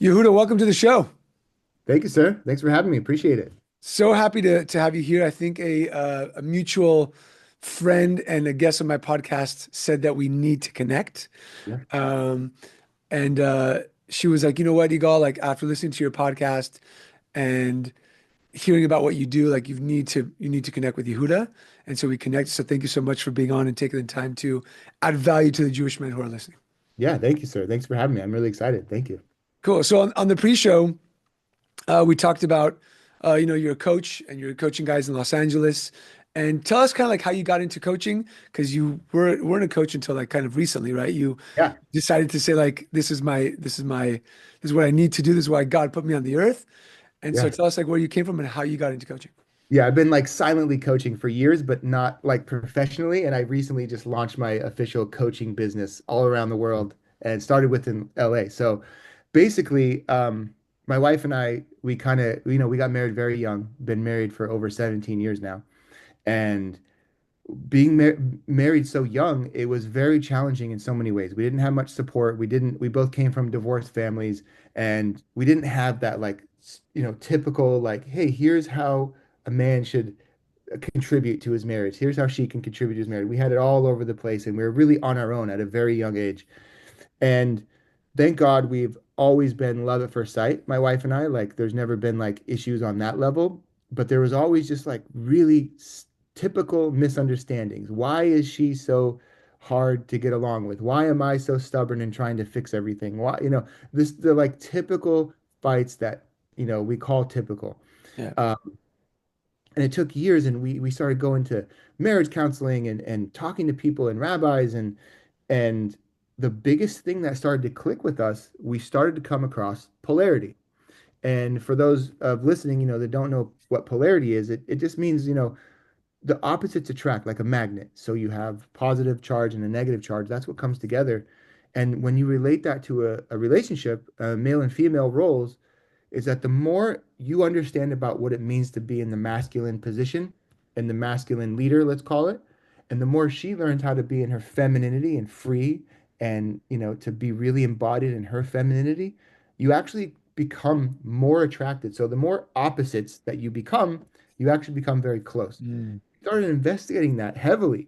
Yehudah, welcome to the show. Thank you, sir. Thanks for having me. Appreciate it. So happy to have you here. I think a mutual friend and a guest on my podcast said that we need to connect. Yeah. Um, and she was like, you know what, Igal, like after listening to your podcast and hearing about what you do, like you need to connect with Yehudah. And so we connected. So thank you so much for being on and taking the time to add value to the Jewish men who are listening. Yeah. Thank you, sir. Thanks for having me. I'm really excited. Thank you. Cool. So on the pre-show, we talked about, you're a coach and you're coaching guys in Los Angeles. And tell us kind of like how you got into coaching, because weren't a coach until like kind of recently, right? You Yeah. decided to say like, this is what I need to do. This is why God put me on the earth. And so Yeah. tell us like where you came from and how you got into coaching. Yeah. I've been like silently coaching for years, but not like professionally. And I recently just launched my official coaching business all around the world and started within LA. So basically, my wife and I, we kind of, we got married very young, been married for over 17 years now. And being married so young, it was very challenging in so many ways. We didn't have much support. We both came from divorced families, and we didn't have that like, typical like, hey, here's how a man should contribute to his marriage. Here's how she can contribute to his marriage. We had it all over the place, and we were really on our own at a very young age. And thank God we've always been love at first sight, my wife and I. Like, there's never been like issues on that level, but there was always just like really typical misunderstandings. Why is she so hard to get along with? Why am I so stubborn and trying to fix everything? Why, the like typical fights that, we call typical. Yeah. Uh, and it took years, and we started going to marriage counseling and talking to people and rabbis and the biggest thing that started to click with us, we started to come across polarity. And for those of listening, that don't know what polarity is, it just means, the opposites attract like a magnet. So you have positive charge and a negative charge. That's what comes together. And when you relate that to a relationship, male and female roles, is that the more you understand about what it means to be in the masculine position and the masculine leader, let's call it, and the more she learns how to be in her femininity and free and, to be really embodied in her femininity, you actually become more attracted. So the more opposites that you actually become very close. Mm. Started investigating that heavily,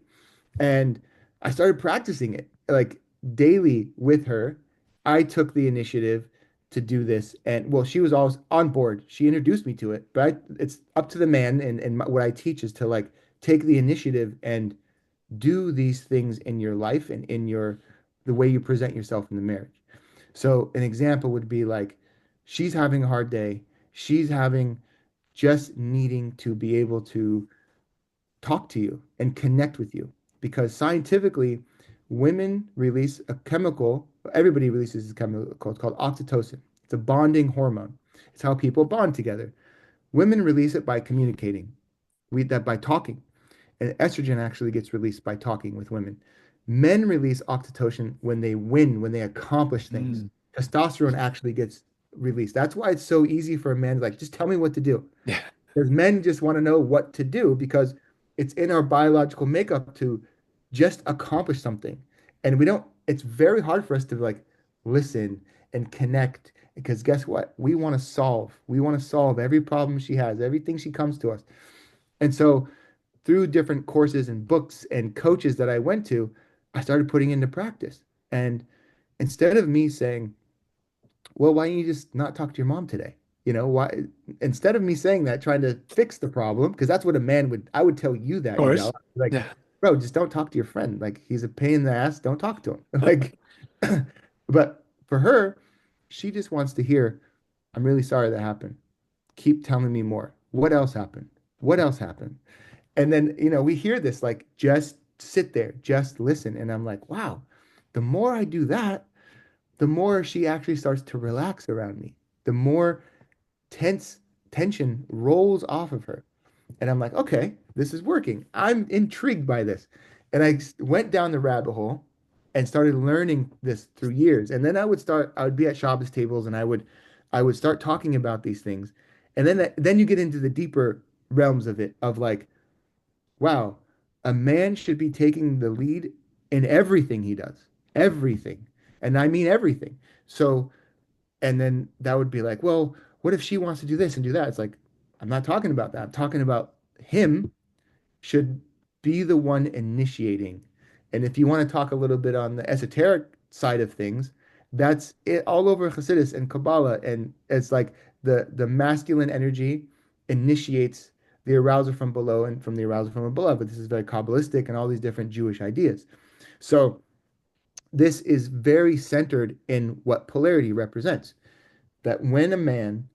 and I started practicing it like daily with her. I took the initiative to do this, and well, she was always on board. She introduced me to it, but it's up to the man. And what I teach is to like take the initiative and do these things in your life and in the way you present yourself in the marriage. So an example would be like she's having a hard day. She's having just needing to be able to talk to you and connect with you because scientifically, women release a chemical. Everybody releases a chemical. It's called oxytocin. It's a bonding hormone. It's how people bond together. Women release it by communicating. We that by talking. And estrogen actually gets released by talking with women. Men release oxytocin when they win, when they accomplish things. Mm. Testosterone actually gets released. That's why it's so easy for a man to like, just tell me what to do. Yeah. Because men just want to know what to do because it's in our biological makeup to just accomplish something. And we don't, it's very hard for us to like listen and connect because guess what? We want to solve. We want to solve every problem she has, everything she comes to us. And so through different courses and books and coaches that I went to, I started putting into practice. And instead of me saying, well, why don't you just not talk to your mom today? Why instead of me saying that, trying to fix the problem, because that's what a man would, I would tell you Of that, course. like, Yeah. bro, just don't talk to your friend. Like, he's a pain in the ass. Don't talk to him. Like, but for her, she just wants to hear, I'm really sorry that happened. Keep telling me more. What else happened? What else happened? And then, we hear this, like, just sit there, just listen. And I'm like, wow, the more I do that, the more she actually starts to relax around me. The more tense tension rolls off of her. And I'm like, okay, this is working. I'm intrigued by this. And I went down the rabbit hole and started learning this through years. And then I would be at Shabbos tables and I would start talking about these things. And then you get into the deeper realms of it, of like, wow, a man should be taking the lead in everything he does, everything. And I mean everything. So And then that would be like, well, what if she wants to do this and do that? It's like, I'm not talking about that. I'm talking about him should be the one initiating. And if you want to talk a little bit on the esoteric side of things, that's it all over Hasidus and Kabbalah. And it's like the masculine energy initiates the arousal from below and from the arousal from above. But this is very Kabbalistic and all these different Jewish ideas. So this is very centered in what polarity represents. That when a man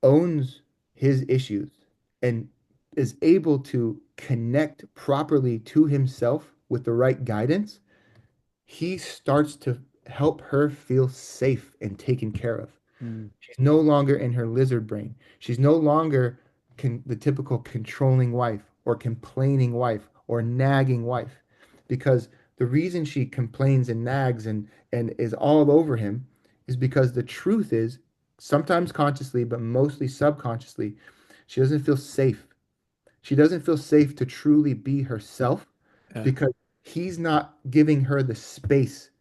owns his issues and is able to connect properly to himself with the right guidance, he starts to help her feel safe and taken care of. Mm. She's no longer in her lizard brain. She's no longer the typical controlling wife or complaining wife or nagging wife. Because the reason she complains and nags and is all over him is because the truth is, sometimes consciously, but mostly subconsciously, she doesn't feel safe. She doesn't feel safe to truly be herself Yeah. because he's not giving her the space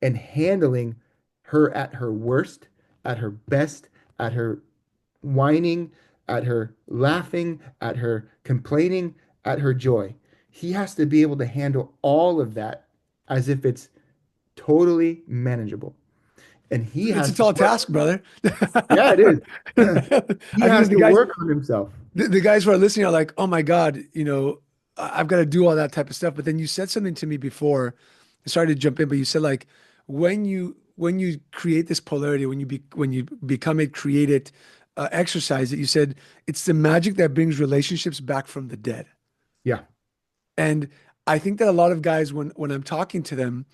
and handling her at her worst, at her best, at her whining, at her laughing, at her complaining, at her joy. He has to be able to handle all of that as if it's totally manageable. And he It's has a to tall work. task, brother. Yeah, it is. He I think has that to work on himself. the guys who are listening are like, oh my God, I've got to do all that type of stuff. But then you said something to me before. Sorry to jump in, but you said like when you create this polarity, when you become it, create it, exercise it, you said it's the magic that brings relationships back from the dead. Yeah. And I think that a lot of guys, when I'm talking to them,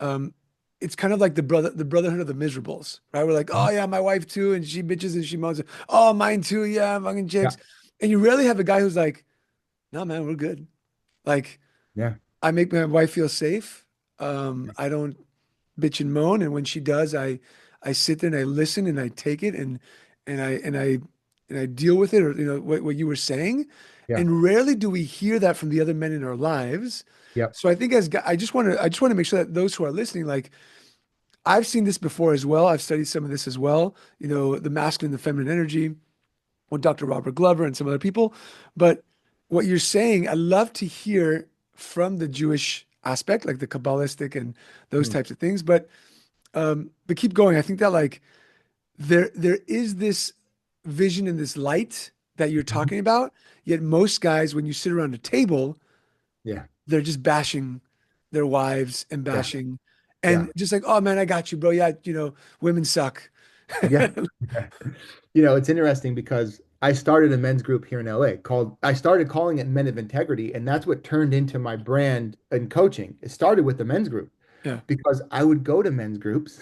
um, it's kind of like the brotherhood of the miserables, right? We're like, oh yeah, my wife too, and she bitches and she moans. Oh, mine too, yeah, fucking Yeah. chicks. And you rarely have a guy who's like, no, man, we're good. Like, Yeah. I make my wife feel safe. I don't bitch and moan, and when she does, I sit there and I listen and I take it and I and I and I deal with it, or what you were saying. Yeah. And rarely do we hear that from the other men in our lives. Yeah. So I think I just want to make sure that those who are listening, like I've seen this before as well. I've studied some of this as well. The masculine, the feminine energy with Dr. Robert Glover and some other people. But what you're saying, I love to hear from the Jewish aspect, like the Kabbalistic and those Mm. types of things. But keep going. I think that like there is this vision and this light that you're Mhm. talking about. Yet most guys, when you sit around a table, Yeah. they're just bashing their wives and Yeah. bashing Yeah. and just like, oh man, I got you, bro. Yeah, women suck. Yeah. It's interesting because I started a men's group here in LA I started calling it Men of Integrity, and that's what turned into my brand and coaching. It started with the men's group Yeah, because I would go to men's groups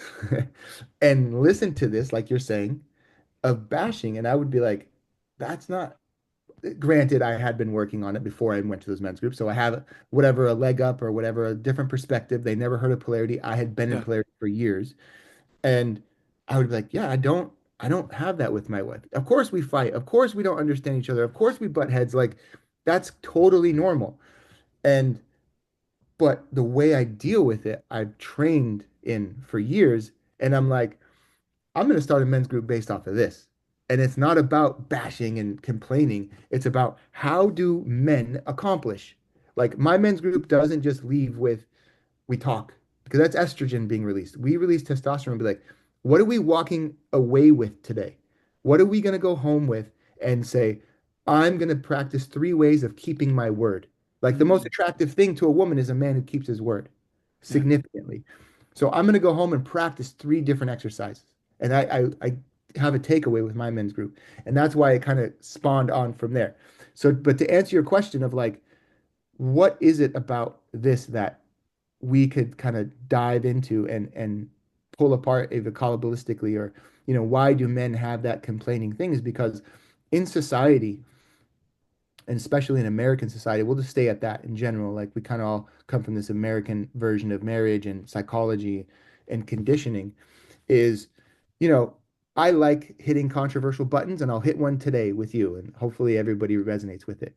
and listen to this, like you're saying, of bashing, and I would be like, that's not, granted, I had been working on it before I went to those men's groups, so I have whatever a leg up or whatever, a different perspective. They never heard of polarity. I had been in yeah, polarity for years. And I would be like, yeah, I don't have that with my wife. Of course we fight. Of course we don't understand each other. Of course we butt heads. Like that's totally normal. And but the way I deal with it, I've trained in for years. And I'm like, I'm going to start a men's group based off of this. And it's not about bashing and complaining. It's about how do men accomplish? Like my men's group doesn't just leave with we talk because that's estrogen being released. We release testosterone and be like, what are we walking away with today? What are we going to go home with and say, I'm going to practice 3 ways of keeping my word. Like the most mm, attractive thing to a woman is a man who keeps his word yeah. significantly. So I'm going to go home and practice 3 different exercises. And I have a takeaway with my men's group. And that's why it kind of spawned on from there. So, but to answer your question of like, what is it about this that we could kind of dive into and pull apart either kabbalistically or why do men have that complaining thing is because in society and especially in American society, we'll just stay at that in general, like we kind of all come from this American version of marriage and psychology and conditioning is you know I like hitting controversial buttons and I'll hit one today with you and hopefully everybody resonates with it.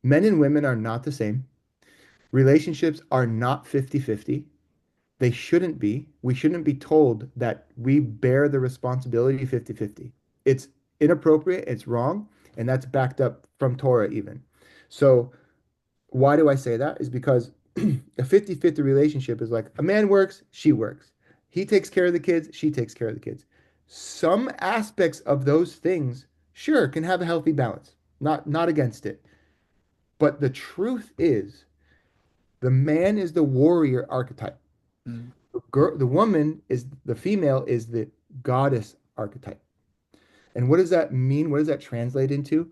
Men and women are not the same. Relationships are not 50-50. They shouldn't be. We shouldn't be told that we bear the responsibility 50-50. It's inappropriate, it's wrong, and that's backed up from Torah even. So why do I say that? Is because a 50-50 relationship is like a man works, she works. He takes care of the kids, she takes care of the kids. Some aspects of those things, sure, can have a healthy balance. Not against it. But the truth is, the man is the warrior archetype. Mm, The woman is the female is the goddess archetype. And what does that mean? What does that translate into?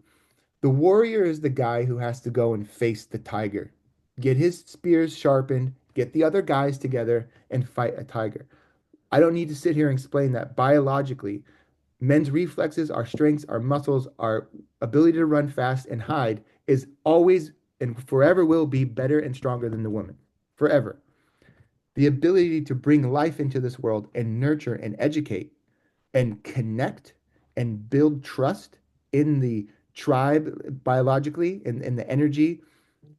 The warrior is the guy who has to go and face the tiger, get his spears sharpened, get the other guys together and fight a tiger. I don't need to sit here and explain that biologically, men's reflexes, our strengths, our muscles, our ability to run fast and hide is always and forever will be better and stronger than the woman. Forever. The ability to bring life into this world and nurture and educate and connect and build trust in the tribe biologically in the energy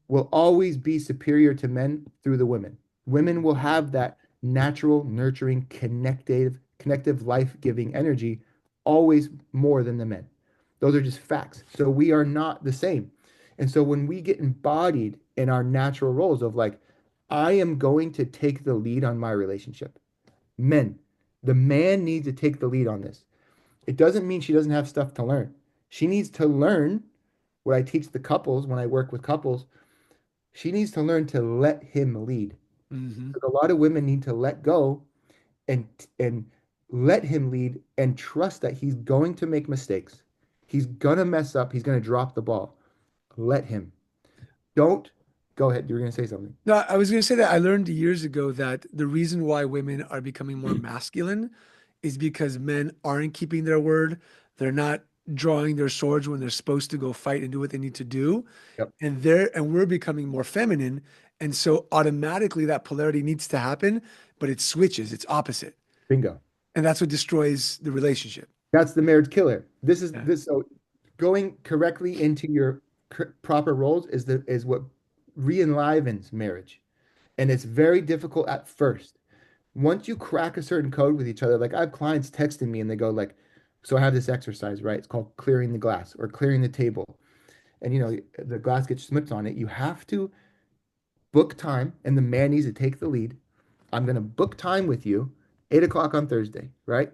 will always be superior to men through the women. Women will have that natural, nurturing, connective, life-giving energy always more than the men. Those are just facts. So we are not the same. And so when we get embodied in our natural roles of like, I am going to take the lead on my relationship. Men, the man needs to take the lead on this. It doesn't mean she doesn't have stuff to learn. She needs to learn what I teach the couples when I work with couples. She needs to learn to let him lead. hmm Because a lot of women need to let go and let him lead and trust that he's going to make mistakes. He's gonna mess up. He's gonna drop the ball. Let him. Don't go ahead. You were gonna say something. No, I was going to say that I learned years ago that the reason why women are becoming more masculine is because men aren't keeping their word. They're not drawing their swords when they're supposed to go fight and do what they need to do. Yep. And we're becoming more feminine. And so automatically that polarity needs to happen, but it switches, it's opposite. Bingo. And that's what destroys the relationship. That's the marriage killer. This is Yeah. this. So going correctly into your proper roles is what re-enlivens marriage, and it's very difficult at first. Once you crack a certain code with each other, like I have clients texting me and they go like, "So I have this exercise, right? It's called clearing the glass or clearing the table, and the glass gets slipped on it. You have to book time, and the man needs to take the lead. I'm gonna book time with you, 8 o'clock on Thursday, right?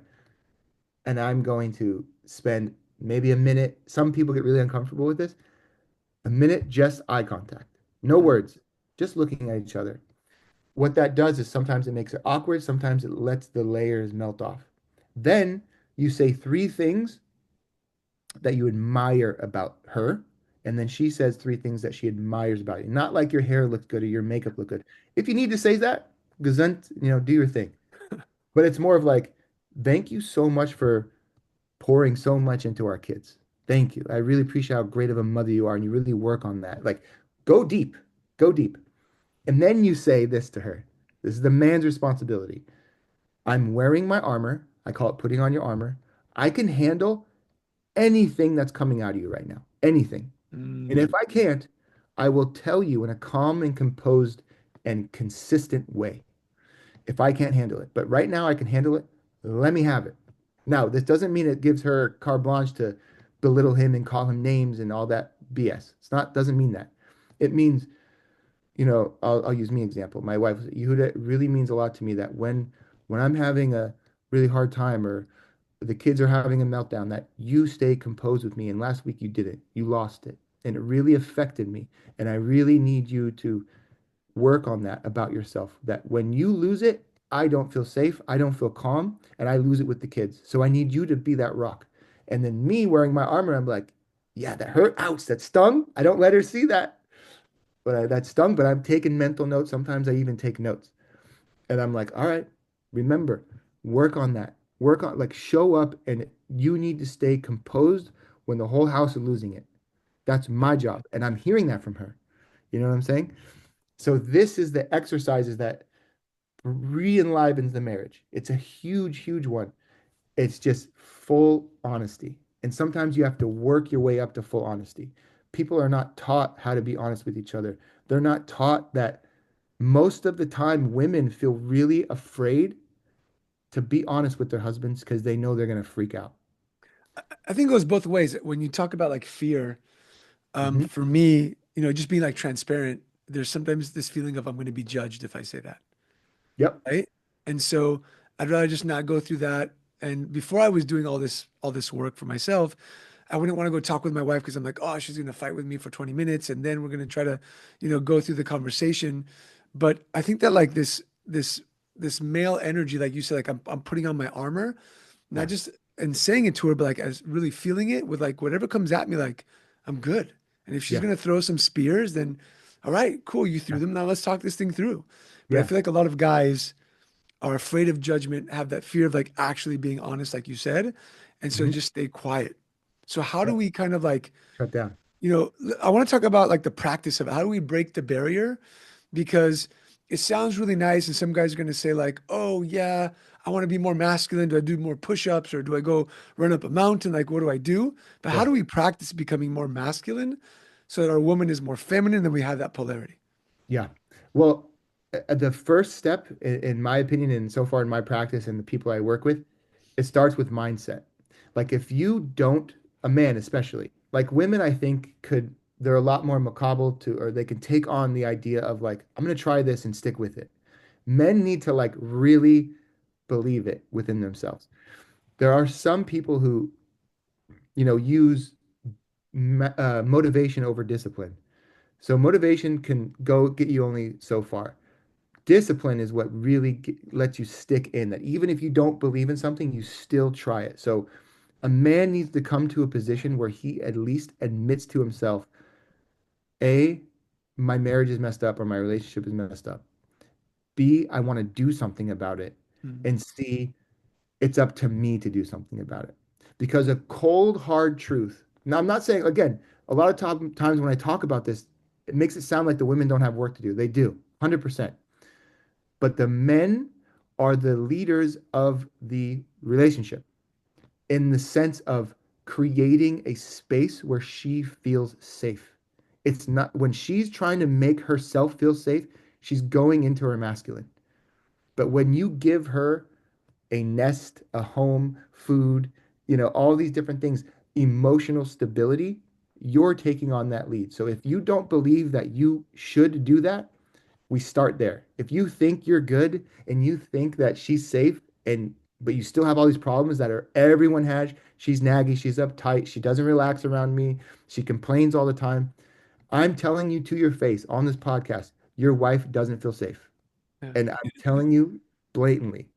And I'm going to spend maybe a minute. Some people get really uncomfortable with this. A minute, just eye contact. No words, just looking at each other. What that does is sometimes it makes it awkward, sometimes it lets the layers melt off. Then you say three things that you admire about her, and then she says three things that she admires about you. Not like your hair looked good or your makeup looked good. If you need to say that, gesund, do your thing. But it's more of like, thank you so much for pouring so much into our kids. Thank you. I really appreciate how great of a mother you are, and you really work on that. Like, go deep, go deep. And then you say this to her. This is the man's responsibility. I'm wearing my armor. I call it putting on your armor. I can handle anything that's coming out of you right now. Anything. And Mm, if I can't, I will tell you in a calm and composed and consistent way if I can't handle it. But right now I can handle it. Let me have it. Now, this doesn't mean it gives her carte blanche to belittle him and call him names and all that BS. It's not, doesn't mean that. It means, I'll use me example. My wife, Yehudah, it really means a lot to me that when I'm having a really hard time or the kids are having a meltdown, that you stay composed with me. And last week you didn't. You lost it. And it really affected me. And I really need you to work on that about yourself. That when you lose it, I don't feel safe, I don't feel calm, and I lose it with the kids. So I need you to be that rock. And then me wearing my armor, I'm like, yeah, that hurt. Ouch, that stung. I don't let her see that, but that stung. But I'm taking mental notes. Sometimes I even take notes, and I'm like, all right, remember, work on that. Work on like show up, and you need to stay composed when the whole house is losing it. That's my job, and I'm hearing that from her. You know what I'm saying? So this is the exercises that re-enlivens the marriage. It's a huge, huge one. It's just full honesty. And sometimes you have to work your way up to full honesty. People are not taught how to be honest with each other. They're not taught that most of the time women feel really afraid to be honest with their husbands because they know they're going to freak out. I think it goes both ways. When you talk about like fear, Hmm. for me, just being like transparent, there's sometimes this feeling of I'm going to be judged if I say that, Yep. right? And so I'd rather just not go through that. And before I was doing all this work for myself, I wouldn't want to go talk with my wife because I'm like, oh, she's going to fight with me for 20 minutes, and then we're going to try to, go through the conversation. But I think that like this male energy, like you said, like I'm putting on my armor, not Yeah. just and saying it to her, but like as really feeling it with like whatever comes at me, like I'm good. And if she's Yeah. gonna throw some spears, then all right, cool, you threw Yeah. them. Now let's talk this thing through. But I Yeah. feel like a lot of guys are afraid of judgment, have that fear of like actually being honest, like you said, and so Hmm. just stay quiet. So how do Yep. we kind of like, Shut down. I want to talk about like the practice of it. How do we break the barrier? Because it sounds really nice, and some guys are going to say like, "Oh yeah, I want to be more masculine. Do I do more push-ups or do I go run up a mountain? Like, what do I do?" But how Yeah. do we practice becoming more masculine so that our woman is more feminine and we have that polarity? Yeah. Well, the first step, in my opinion, and so far in my practice and the people I work with, it starts with mindset. Like if you don't, a man especially, like women, I think they're a lot more macabre to, or they can take on the idea of like, I'm going to try this and stick with it. Men need to like really believe it within themselves. There are some people who, use motivation over discipline. So motivation can go get you only so far. Discipline is what really lets you stick in that even if you don't believe in something, you still try it. So a man needs to come to a position where he at least admits to himself, A, my marriage is messed up or my relationship is messed up. B, I want to do something about it. Mhm. And C, it's up to me to do something about it. Because a cold, hard truth. Now, I'm not saying, again, a lot of times when I talk about this, it makes it sound like the women don't have work to do. They do, 100%. But the men are the leaders of the relationship in the sense of creating a space where she feels safe. It's not when she's trying to make herself feel safe, she's going into her masculine. But when you give her a nest, a home, food, all these different things, emotional stability, you're taking on that lead. So if you don't believe that you should do that, we start there. If you think you're good and you think that she's safe and but you still have all these problems that are everyone has, she's naggy, she's uptight, she doesn't relax around me, she complains all the time. I'm telling you to your face on this podcast, your wife doesn't feel safe. Yeah. And I'm telling you blatantly.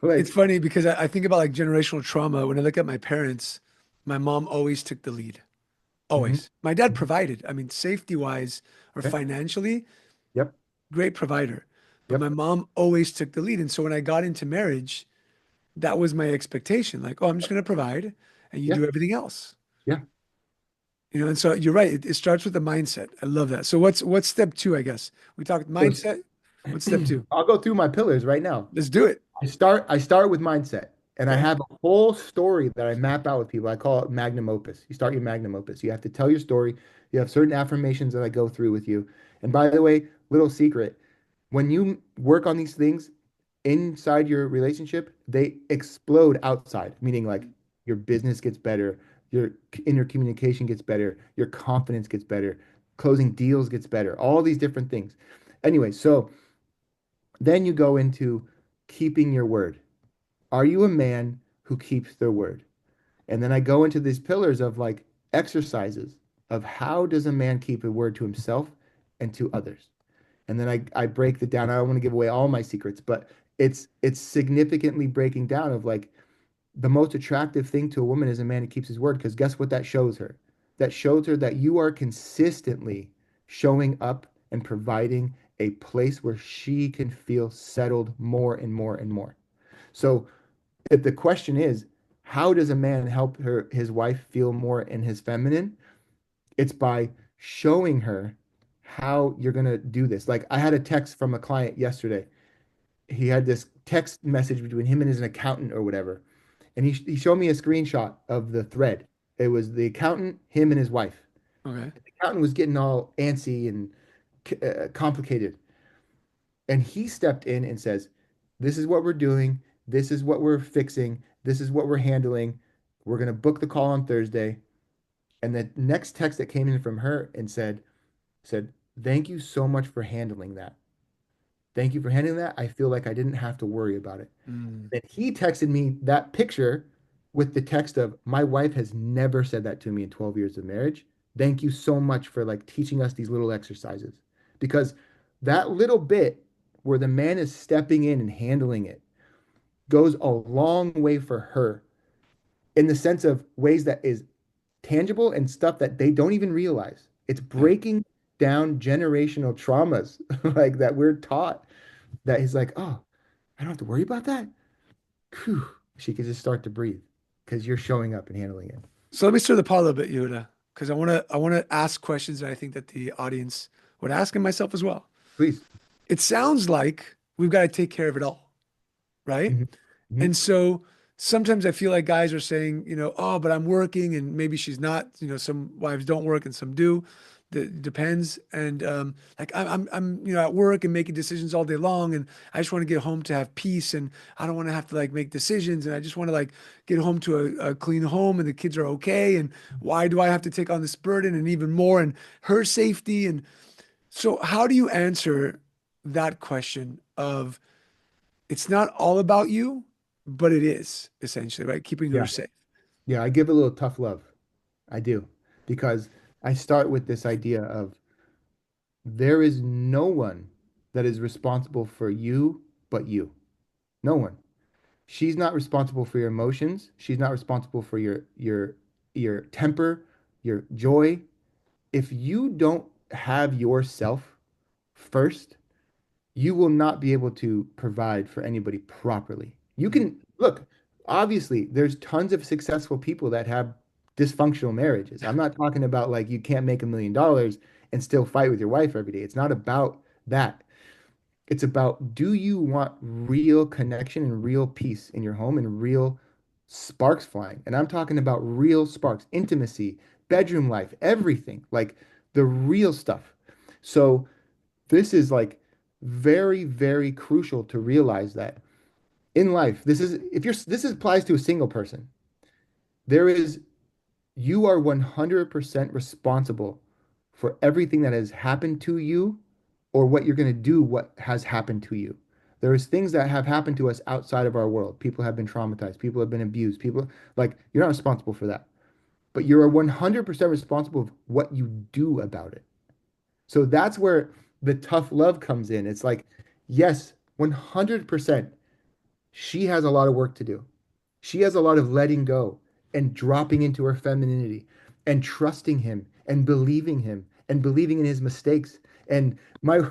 It's Like, funny because I think about like generational trauma. When I look at my parents, my mom always took the lead. mhm, Always. My dad mhm. provided. I mean, safety wise or Okay. financially, Yep. great provider. But my Yep. mom always took the lead. And so when I got into marriage, that was my expectation. Like, oh, I'm just going to provide and you Yeah. do everything else. Yeah. And so you're right. It starts with the mindset. I love that. So what's step two, I guess? We talked mindset. What's step two? I'll go through my pillars right now. Let's do it. I start with mindset, and I Okay. have a whole story that I map out with people. I call it magnum opus. You start your magnum opus. You have to tell your story. You have certain affirmations that I go through with you. And by the way, little secret, when you work on these things inside your relationship, they explode outside, meaning like your business gets better, your inner communication gets better, your confidence gets better, closing deals gets better, all these different things. Anyway, so then you go into keeping your word. Are you a man who keeps their word? And then I go into these pillars of like exercises of how does a man keep a word to himself and to others. And then I break it down. I don't want to give away all my secrets, but it's significantly breaking down of like the most attractive thing to a woman is a man who keeps his word because guess what that shows her? That shows her that you are consistently showing up and providing a place where she can feel settled more and more and more. So if the question is, how does a man help his wife feel more in his feminine? It's by showing her how you're gonna do this. Like I had a text from a client yesterday. He had this text message between him and his accountant or whatever. And he showed me a screenshot of the thread. It was the accountant, him and his wife. Okay. The accountant was getting all antsy and complicated. And he stepped in and says, this is what we're doing. This is what we're fixing. This is what we're handling. We're going to book the call on Thursday. And the next text that came in from her and said, thank you so much for handling that. Thank you for handling that. I feel like I didn't have to worry about it. Mm, Then he texted me that picture with the text of, my wife has never said that to me in 12 years of marriage. Thank you so much for like teaching us these little exercises. Because that little bit where the man is stepping in and handling it goes a long way for her in the sense of ways that is tangible and stuff that they don't even realize. It's yeah. breaking down generational traumas like that we're taught that he's like, oh, I don't have to worry about that. Whew. She can just start to breathe because you're showing up and handling it. So let me stir the pot a little bit, Yehuda, because I want to ask questions that I think that the audience would ask and myself as well. Please. It sounds like we've got to take care of it all, right? Mhm. Mhm. And so sometimes I feel like guys are saying, oh, but I'm working, and maybe she's not. Some wives don't work and some do. Depends. And like I'm at work and making decisions all day long, and I just want to get home to have peace, and I don't want to have to like make decisions, and I just want to like get home to a clean home, and the kids are okay. And why do I have to take on this burden and even more, and her safety? And so how do you answer that question of it's not all about you, but it is essentially, right? Keeping her Yeah. safe. Yeah. I give a little tough love. I do. Because I start with this idea of there is no one that is responsible for you but you. No one. She's not responsible for your emotions. She's not responsible for your temper, your joy. If you don't have yourself first, you will not be able to provide for anybody properly. You Mm, can look, obviously, there's tons of successful people that have dysfunctional marriages. I'm not talking about like you can't make $1 million and still fight with your wife every day. It's not about that. It's about, do you want real connection and real peace in your home and real sparks flying? And I'm talking about real sparks, intimacy, bedroom life, everything, like the real stuff. So this is like very, very crucial to realize that in life, this applies to a single person. There is, you are 100% responsible for everything that has happened to you or what you're going to do, what has happened to you. There is things that have happened to us outside of our world. People have been traumatized. People have been abused. People like you're not responsible for that, but you're 100% responsible for what you do about it. So that's where the tough love comes in. It's like, yes, 100%. She has a lot of work to do. She has a lot of letting go and dropping into her femininity and trusting him and believing in his mistakes. And my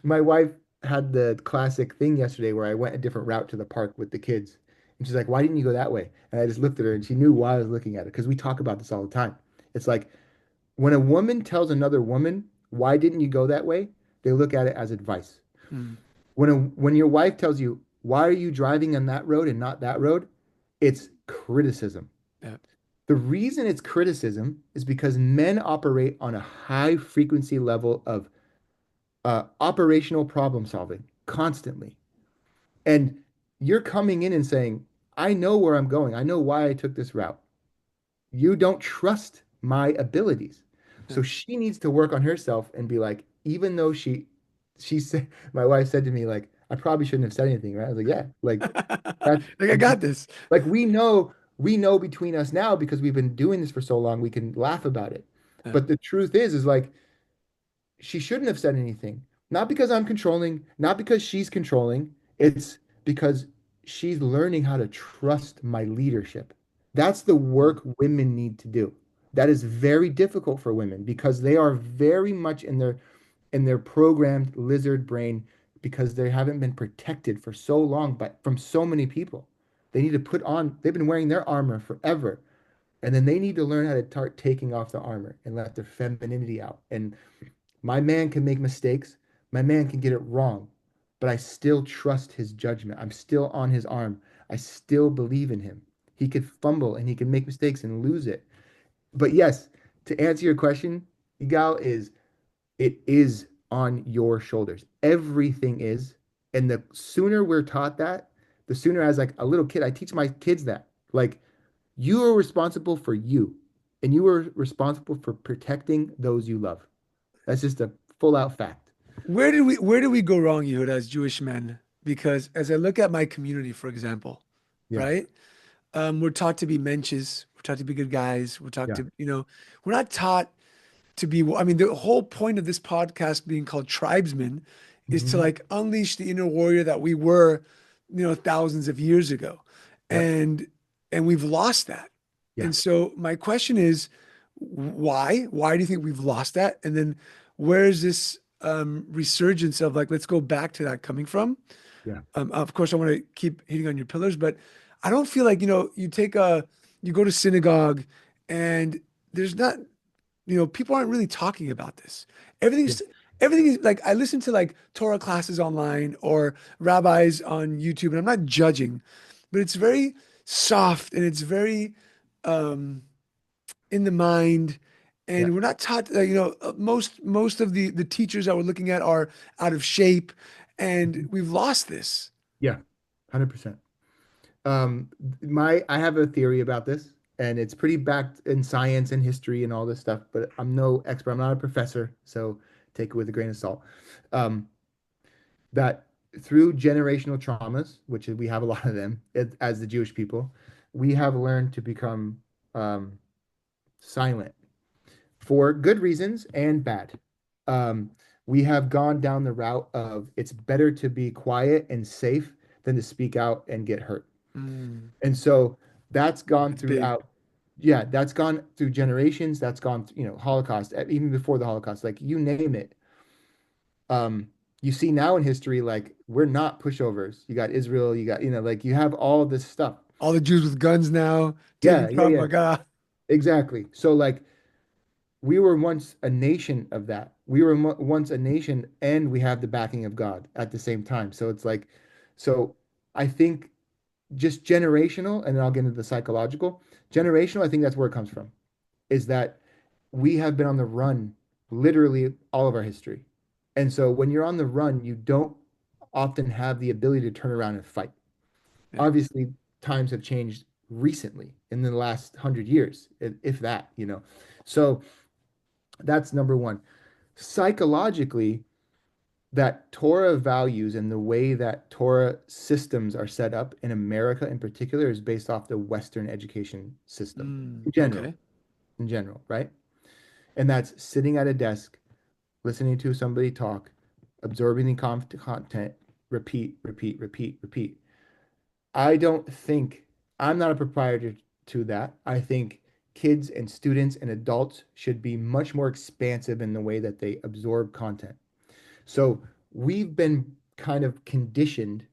my wife had the classic thing yesterday where I went a different route to the park with the kids. And she's like, "Why didn't you go that way?" And I just looked at her and she knew why I was looking at her because we talk about this all the time. It's like when a woman tells another woman, "Why didn't you go that way?" They look at it as advice. mm, When your wife tells you, "Why are you driving on that road and not that road?" It's criticism. yeah. The reason it's criticism is because men operate on a high frequency level of operational problem solving constantly. And you're coming in and saying, I know where I'm going. I know why I took this route. You don't trust my abilities. Yeah. So she needs to work on herself and be like, even though she said, my wife said to me, like, I probably shouldn't have said anything, right? I was like, yeah, like that's Like I got this. like we know between us now because we've been doing this for so long, we can laugh about it. Yeah. But the truth is like she shouldn't have said anything. Not because I'm controlling, not because she's controlling. It's because she's learning how to trust my leadership. That's the Mm, work women need to do. That is very difficult for women because they are very much in their programmed lizard brain because they haven't been protected for so long but from so many people. They need to put on, they've been wearing their armor forever. And then they need to learn how to start taking off the armor and let their femininity out. And my man can make mistakes. My man can get it wrong, but I still trust his judgment. I'm still on his arm. I still believe in him. He could fumble and he can make mistakes and lose it. But yes, to answer your question, Igal, is it is on your shoulders. everything is. And the sooner we're taught that, the sooner as like a little kid, I teach my kids that like you are responsible for you and you are responsible for protecting those you love. That's just a full out fact. Where did we go wrong, Yehuda, as Jewish men? Because as I look at my community, for example, Yeah. right? We're taught to be menches. We're taught to be good guys. We're taught Yeah. to, we're not taught to be, I mean, the whole point of this podcast being called Tribesmen is to Hmm. like unleash the inner warrior that we were, thousands of years ago. Yep. And we've lost that. Yeah. And so my question is, why? Why do you think we've lost that? And then where is this resurgence of like, let's go back to that coming from? Yeah. Of course, I want to keep hitting on your pillars, but I don't feel like, you go to synagogue and there's not, people aren't really talking about this. Yeah. Everything's, everything is like, I listen to like Torah classes online or rabbis on YouTube, and I'm not judging, but it's very soft and it's very, um, in the mind. Yeah. And we're not taught, most of the teachers that we're looking at are out of shape, and Mhm. we've lost this. Yeah. 100%. I have a theory about this, and it's pretty backed in science and history and all this stuff, but I'm no expert. I'm not a professor, so take it with a grain of salt. Um, that through generational traumas, which we have a lot of them as the Jewish people, we have learned to become um, silent for good reasons and bad. Um, we have gone down the route of it's better to be quiet and safe than to speak out and get hurt. Mm, And so that's gone that's big. throughout, yeah, that's gone through generations. That's gone, Holocaust, even before the Holocaust, like you name it. Um, you see now in history, like we're not pushovers. You got Israel, you got, like you have all this stuff. All the Jews with guns now taking Yeah, yeah, Krav yeah, Maga. exactly. So like we were once a nation of that. We were once a nation and we have the backing of God at the same time. So it's like, so I think just generational, and then I'll get into the psychological. Generational, I think that's where it comes from, is that we have been on the run literally all of our history. And so when you're on the run, you don't often have the ability to turn around and fight. Yeah. Obviously, times have changed recently in the last 100 years, if that, So that's number one. Psychologically, that Torah values and the way that Torah systems are set up in America in particular is based off the Western education system Okay. in general, right? And that's sitting at a desk, listening to somebody talk, absorbing the content, repeat, repeat, repeat, repeat. I don't think I'm not a proprietor to that. I think kids and students and adults should be much more expansive in the way that they absorb content. So we've been kind of conditioned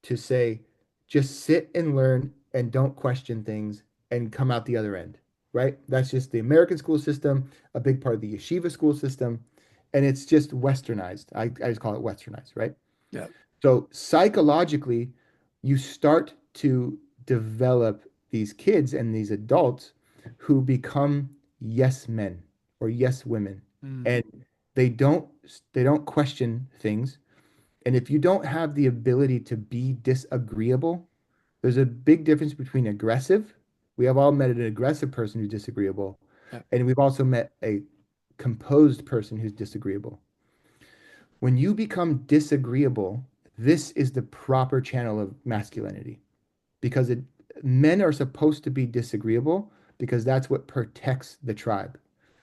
to say, just sit and learn and don't question things and come out the other end, right? That's just the American school system, a big part of the yeshiva school system, and it's just westernized. I just call it westernized, right? Yeah. So psychologically, you start to develop these kids and these adults who become yes men or yes women, Mm, and they don't they don't question things. And if you don't have the ability to be disagreeable, there's a big difference between aggressive. We have all met an aggressive person who's disagreeable, yeah. and we've also met a composed person who's disagreeable. When you become disagreeable, this is the proper channel of masculinity because men are supposed to be disagreeable because that's what protects the tribe.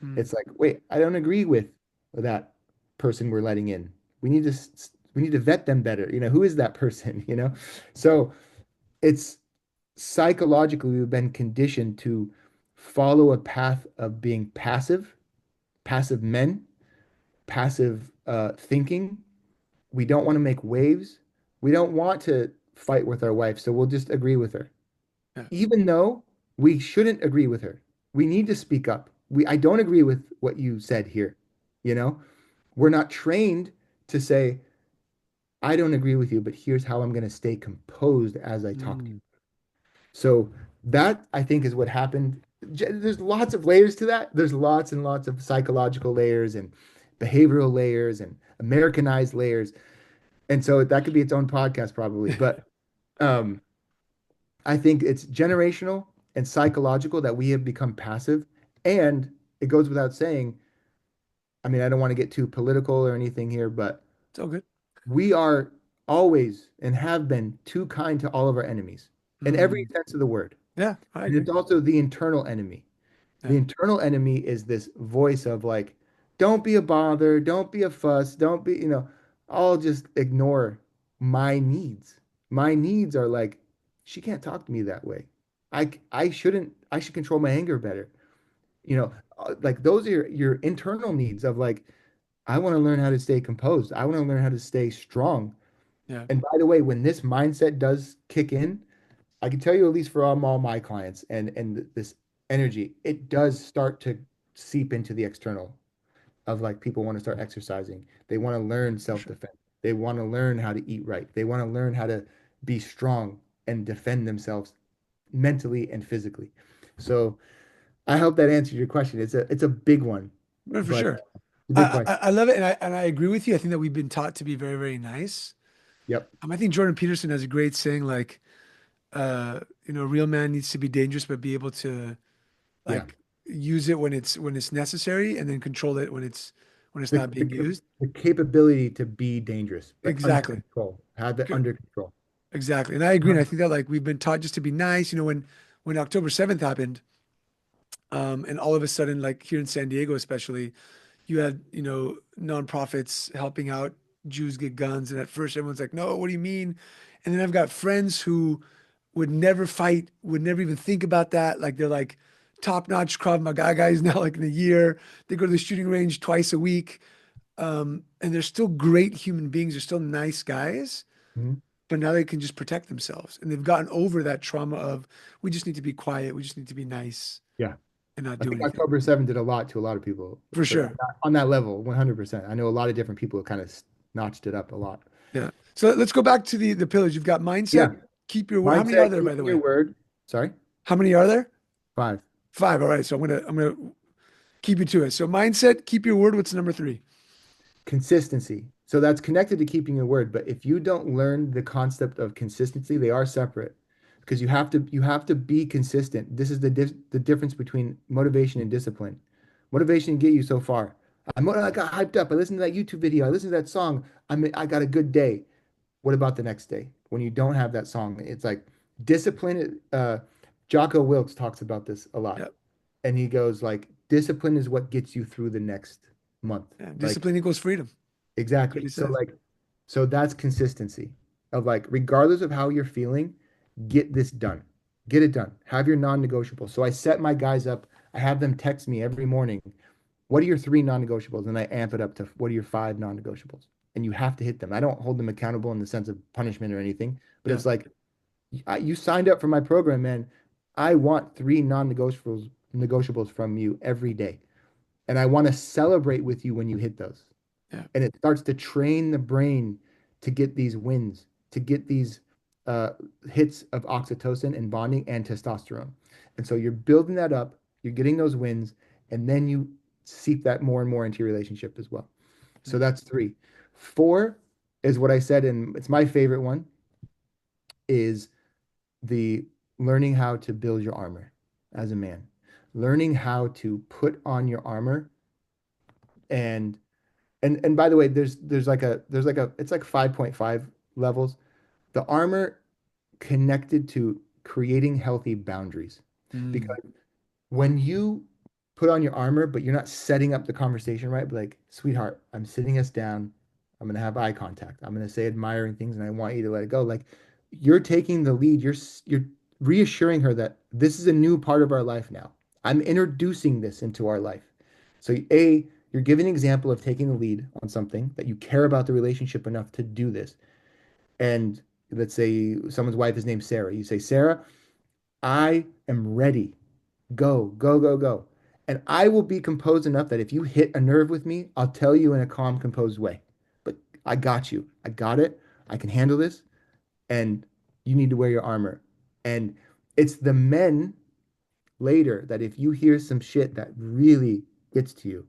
Mm, It's like, wait, I don't agree with that person we're letting in. We need to vet them better. Who is that person, So it's psychologically we've been conditioned to follow a path of being passive, passive men, passive thinking. We don't want to make waves. We don't want to fight with our wife, so we'll just agree with her. yeah. Even though we shouldn't agree with her. We need to speak up. I don't agree with what you said here. You know, we're not trained to say, I don't agree with you, but here's how I'm going to stay composed as I talk to you. Mm, So that I think is what happened. There's lots of layers to that. There's lots and lots of psychological layers and behavioral layers and Americanized layers. And so that could be its own podcast probably. But um, I think it's generational and psychological that we have become passive. And it goes without saying, I mean, I don't want to get too political or anything here, but It's all good. we are always and have been too kind to all of our enemies in every Mm, sense of the word. yeah, I And agree. it's also the internal enemy. The Yeah, internal enemy is this voice of like, don't be a bother, don't be a fuss, don't be, I'll just ignore my needs. My needs are like, she can't talk to me that way. I should control my anger better. Like those are your internal needs of like, I want to learn how to stay composed. I want to learn how to stay strong. yeah, And by the way, when this mindset does kick in, I can tell you at least for all my clients and this energy, it does start to seep into the external of like people want to start exercising. They want to learn for sure. self-defense. They want to learn how to eat right. They want to learn how to be strong and defend themselves mentally and physically. So I hope that answered your question. It's a big one, No, for but sure. it's a big question. I love it, and I agree with you. I think that we've been taught to be very, very nice. Yep. I think Jordan Peterson has a great saying, like, a real man needs to be dangerous, but be able to Yeah. like use it when it's necessary, and then control it when it's The, not being the, used. the capability to be dangerous, but under Exactly. control. Have it under control. Exactly. And I agree. And I think that like we've been taught just to be nice. When October 7th happened, and all of a sudden, like here in San Diego, especially, you had, nonprofits helping out Jews get guns. And at first everyone's like, no, what do you mean? And then I've got friends who would never fight, would never even think about that. Like they're like top-notch Krav Maga guys now, like in a year. They go to the shooting range twice a week. And they're still great human beings. They're still nice guys, Mhm. but now they can just protect themselves. And they've gotten over that trauma of we just need to be quiet, we just need to be nice Yeah. and not I do think anything. October 7th did a lot to a lot of people For for sure. on that level, 100%. I know a lot of different people kind of notched it up a lot. Yeah. So let's go back to the pillars. You've got mindset, Yeah. keep your word. How many are Mindset, there, by the keeping your way? word. Sorry. How many are there? 5. Five. All right. So I'm gonna keep you to it. So mindset, keep your word. What's number three? Consistency. So that's connected to keeping your word. But if you don't learn the concept of consistency, they are separate because you have to be consistent. This is the difference between motivation and discipline. Motivation can get you so far. I got hyped up. I listened to that YouTube video. I listened to that song. I got a good day. What about the next day when you don't have that song? It's like discipline. Jocko Wilkes talks about this a lot, Yeah. and he goes like, discipline is what gets you through the next month. Yeah. Like Discipline equals freedom. That's what exactly. he So says. like, so that's consistency of like, regardless of how you're feeling, get this done. Get it done. Have your non-negotiables. So I set my guys up. I have them text me every morning. What are your three non-negotiables? And I amp it up to what are your five non-negotiables? And you have to hit them. I don't hold them accountable in the sense of punishment or anything, but Yeah. it's like you signed up for my program, man. I want three non-negotiables from you every day. And I want to celebrate with you when you hit those. Yeah. And it starts to train the brain to get these wins, to get these uh, hits of oxytocin and bonding and testosterone. And so you're building that up, you're getting those wins, and then you seep that more and more into your relationship as well. Yeah. So that's three. Four is what I said, and it's my favorite one, is the learning how to build your armor as a man, learning how to put on your armor and and by the way, there's like a it's like 5.5 levels. The armor connected to creating healthy boundaries. Mm. Because when you put on your armor, but you're not setting up the conversation right, but like, sweetheart, I'm sitting us down. I'm gonna have eye contact. I'm gonna say admiring things, and I want you to let it go. Like, you're taking the lead. You're reassuring her that this is a new part of our life now. I'm introducing this into our life. So you're giving an example of taking the lead on something that you care about the relationship enough to do this. And let's say someone's wife is named Sarah. You say, Sarah, I am ready. Go, go, go, go. And I will be composed enough that if you hit a nerve with me, I'll tell you in a calm, composed way. But I got you. I got it. I can handle this. And you need to wear your armor. And it's the men later that if you hear some shit that really gets to you,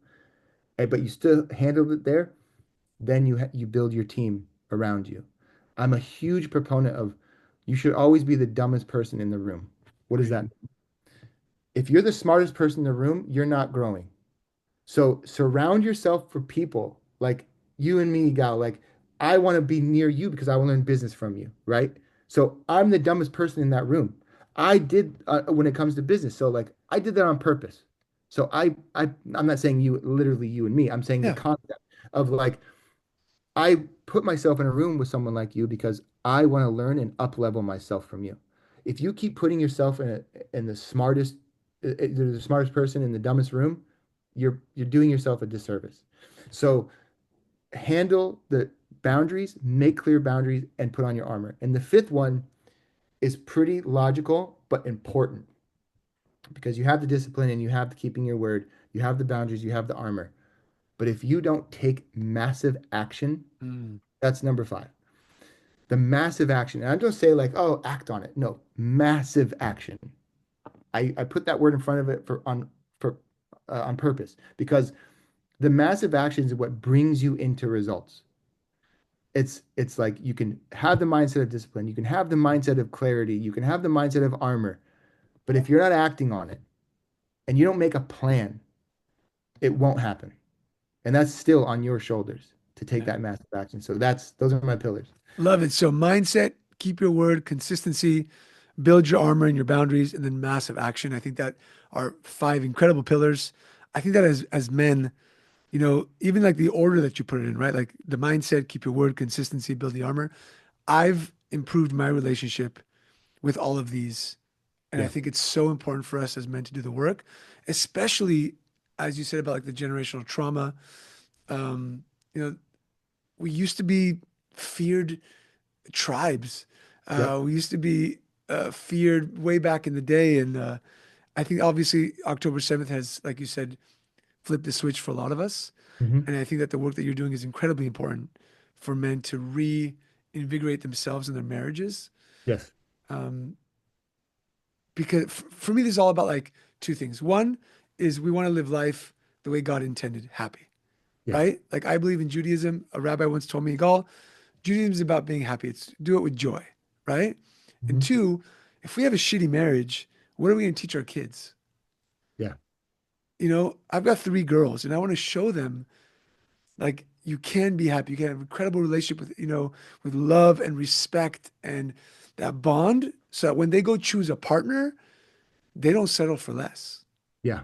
but you still handled it there, then you build your team around you. I'm a huge proponent of you should always be the dumbest person in the room. What does that Agreed. mean? If you're the smartest person in the room, you're not growing. So surround yourself for people like you and me, Gal. Like I want to be near you because I want to learn business from you, right? So I'm the dumbest person in that room. I did when it comes to business. So like I did that on purpose. So I'm not saying you literally you and me. I'm saying the Yeah. concept of like I put myself in a room with someone like you because I want to learn and up level myself from you. If you keep putting yourself in the smartest person in the dumbest room, you're doing yourself a disservice. So handle the boundaries, make clear boundaries, and put on your armor. And the fifth one is pretty logical but important because you have the discipline and you have the keeping your word, you have the boundaries, you have the armor. But if you don't take massive action, Mm. that's number five. The massive action. And I don't say like, oh, act on it. No, massive action. I put that word in front of it for on purpose because the massive action is what brings you into results. It's like you can have the mindset of discipline, you can have the mindset of clarity, you can have the mindset of armor, but if you're not acting on it and you don't make a plan, it won't happen. And that's still on your shoulders to take Yeah. that massive action. So that's those are my pillars. Love it. So mindset, keep your word, consistency, build your armor and your boundaries, and then massive action. I think that are five incredible pillars. I think that as men, even like the order that you put it in, right? Like the mindset, keep your word, consistency, build the armor. I've improved my relationship with all of these. And I Yeah. think it's so important for us as men to do the work, especially as you said about like the generational trauma. Um, you know, we used to be feared tribes. Yep. We used to be feared way back in the day. And I think obviously October 7th has, like you said, flipped the switch for a lot of us. Hmm. And I think that the work that you're doing is incredibly important for men to reinvigorate themselves in their marriages. Yes. Um, because for me, this is all about like two things. One is we want to live life the way God intended, happy, Yes. right? Like I believe in Judaism. A rabbi once told me, Gal, Judaism is about being happy. It's do it with joy, right? And Hmm. two, if we have a shitty marriage, what are we going to teach our kids? Yeah. I've got three girls and I want to show them like you can be happy. You can have an incredible relationship with love and respect and that bond so that when they go choose a partner, they don't settle for less. Yeah.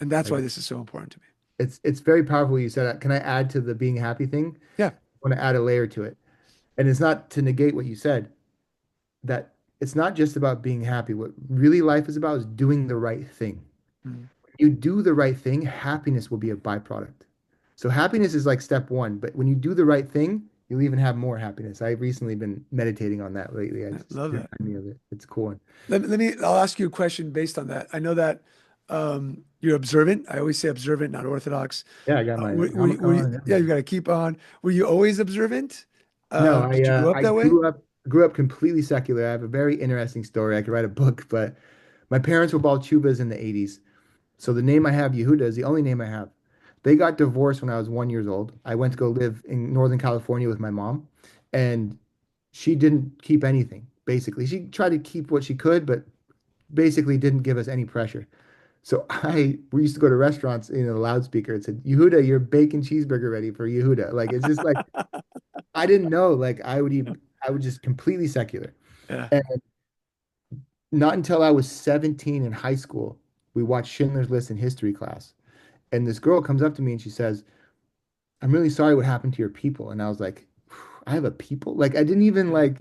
And that's Like why this is so important to me. it's very powerful you said that. Can I add to the being happy thing? Yeah. I want to add a layer to it. And it's not to negate what you said, that it's not just about being happy. What really life is about is doing the right thing. Mm. You do the right thing, happiness will be a byproduct. So happiness is like step one, but when you do the right thing, you'll even have more happiness. I've recently been meditating on that lately. I I just love you that. remind me of it. It's a cool one. I'll ask you a question based on that. I know that you're observant. I always say observant, not orthodox. Yeah, I got my Were you, helmet were you, on and yeah, you everything. got to keep on. Were you always observant? No, I Did you grow up I that way? grew up completely secular. I have a very interesting story. I could write a book, but my parents were Balchuvas in the 80s. So the name I have, Yehuda, is the only name I have. They got divorced when I was 1 years old. I went to go live in Northern California with my mom, and she didn't keep anything, basically. She tried to keep what she could, but basically didn't give us any pressure. So we used to go to restaurants in a loudspeaker and said, Yehuda, your bacon cheeseburger ready for Yehuda. Like it's just like I didn't know. Like I would just completely secular. Yeah. And not until I was 17 in high school, we watched Schindler's List in history class. And this girl comes up to me and she says, I'm really sorry what happened to your people. And I was like, I have a people? Like I didn't even Yeah. like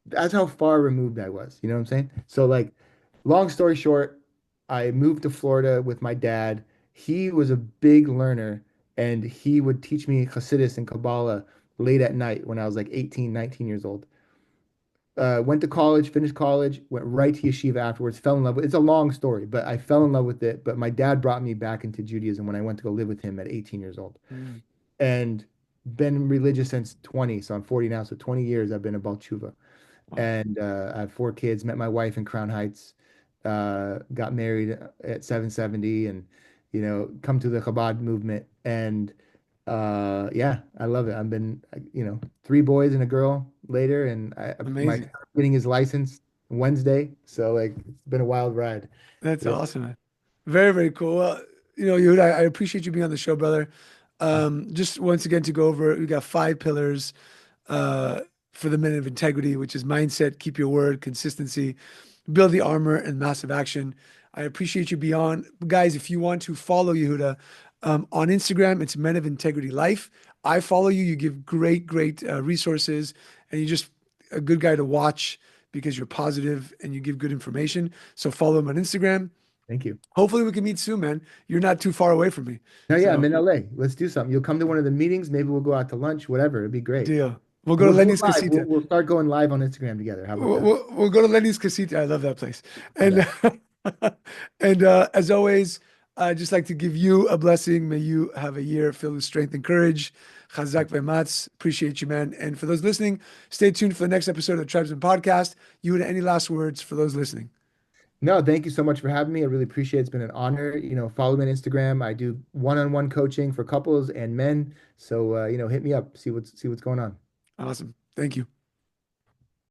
that's how far removed I was. You know what I'm saying? So like long story short, I moved to Florida with my dad. He was a big learner and he would teach me Hasidus and Kabbalah late at night when I was like 18, 19 years old. Went to college, finished college, went right to yeshiva afterwards, fell in love with it. It's a long story, but I fell in love with it. But my dad brought me back into Judaism when I went to go live with him at 18 years old. Mm. And been religious since 20. So I'm 40 now. So 20 years I've been a Baal Tshuva. Wow. And I have four kids, met my wife in Crown Heights, got married at 770. And come to the Chabad movement. And yeah, I love it. I've been, three boys and a girl later, and my Amazing. son getting his license Wednesday. So like it's been a wild ride. That's But awesome, man. Very, very cool. Well, Yehuda, I appreciate you being on the show, brother. Just once again to go over, we got 5 pillars uh, for the men of integrity, which is mindset, keep your word, consistency, build the armor, and massive action. I appreciate you beyond. Guys, if you want to follow Yehuda on Instagram, it's Men of Integrity Life. I follow you. You give great, great resources, and you're just a good guy to watch because you're positive and you give good information. So follow him on Instagram. thank you. Hopefully we can meet soon, man. You're not too far away from me. No, yeah, I'm So in LA. Let's do something. You'll come to one of the meetings. Maybe we'll go out to lunch, whatever. It'd be great. deal. We'll And go to we'll do it Lenny's live. We'll, Casita. we'll start going live on Instagram together. How about We'll, that? we'll, we'll go to Lenny's Casita. I love that place. I And bet. and as always, I'd just like to give you a blessing. May you have a year filled with strength and courage. Chazak ve'matz. Appreciate you, man. And for those listening, stay tuned for the next episode of the Tribesmen Podcast. You had any last words for those listening? No, thank you so much for having me. I really appreciate it. It's been an honor. Follow me on Instagram. I do one-on-one coaching for couples and men. So, hit me up, see what's going on. Awesome. Thank you.